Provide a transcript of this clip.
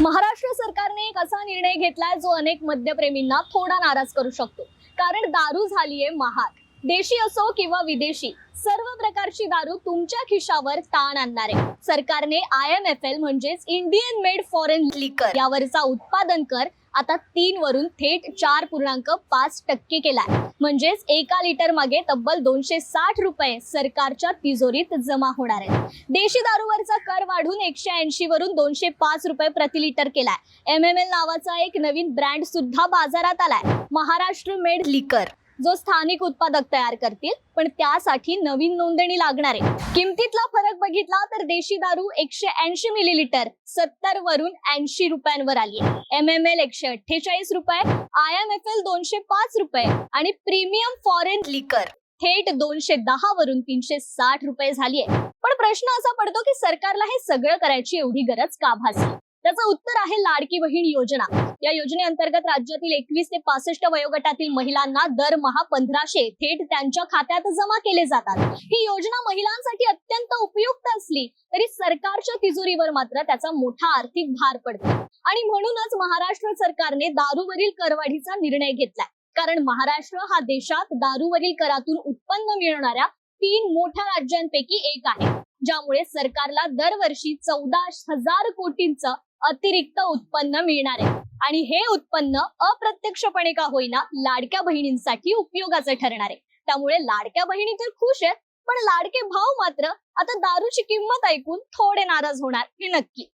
महाराष्ट्र सरकारने एक असा निर्णय घेतलाय जो अनेक मद्यप्रेमींना थोडा नाराज करू शकतो। कारण दारू झालीये महाग। देशी असो किंवा विदेशी, सर्व प्रकारची दारू तुमच्या खिशावर ताण आणणार आहे। सरकारने IMFL म्हणजेच इंडियन मेड फॉरेन लिकर यावरचा उत्पादन कर आता 3 वरून थेट 4.5% केलाय। म्हणजेच एका लिटर मागे तब्बल 260 रुपये सरकारच्या तिजोरीत जमा होणार आहेत। देशी दारूवरचा कर वाढून 180 वरून 205 रुपये प्रति लिटर केलाय। MML नावाचा एक नवीन ब्रँड सुद्धा बाजारात आलाय, महाराष्ट्र मेड लिकर, जो स्थानिक उत्पादक तयार करतील, पण त्यासाठी नवीन नोंदणी लागणार आहे। किमतीतला फरक बघितला तर देशी दारू 180 मिलीलिटर 70 वरून 80 रुपयांवर आली आहे। MML 148 रुपये, IMFL 205 रुपये आणि प्रीमियम फॉरेन लिकर थेट 210 वरून 360 रुपये झाली आहे। पण प्रश्न असा पडतो की सरकारला हे सगळं करायची एवढी गरज का भासली? त्याचं उत्तर आहे लाडकी बहीण योजना। या योजनेअंतर्गत राज्यातील 21 ते 65 वयोगटातील महिलांना दरमहा 1500 थेट त्यांच्या खात्यात जमा केले जातात। ही योजना महिलांसाठी अत्यंत उपयुक्त असली तरी सरकारच्या तिजोरीवर मात्र त्याचा मोठा आर्थिक भार पडतो। आणि म्हणूनच महाराष्ट्र सरकारने दारूवरील करवाढीचा निर्णय घेतलाय। कारण महाराष्ट्र हा देशात दारूवरील करातून उत्पन्न मिळवणाऱ्या 3 मोठ्या राज्यांपैकी एक आहे, ज्यामुळे सरकारला दरवर्षी 14,000 कोटींचं अतिरिक्त उत्पन्न मिळणार आहे। आणि हे उत्पन्न अप्रत्यक्षपणे का होईना लाडक्या बहिणींसाठी उपयोगाचं ठरणार आहे। त्यामुळे लाडक्या बहिणी तर खुश आहेत, पण लाडके भाऊ मात्र आता दारूची किंमत ऐकून थोडे नाराज होणार हे नक्की।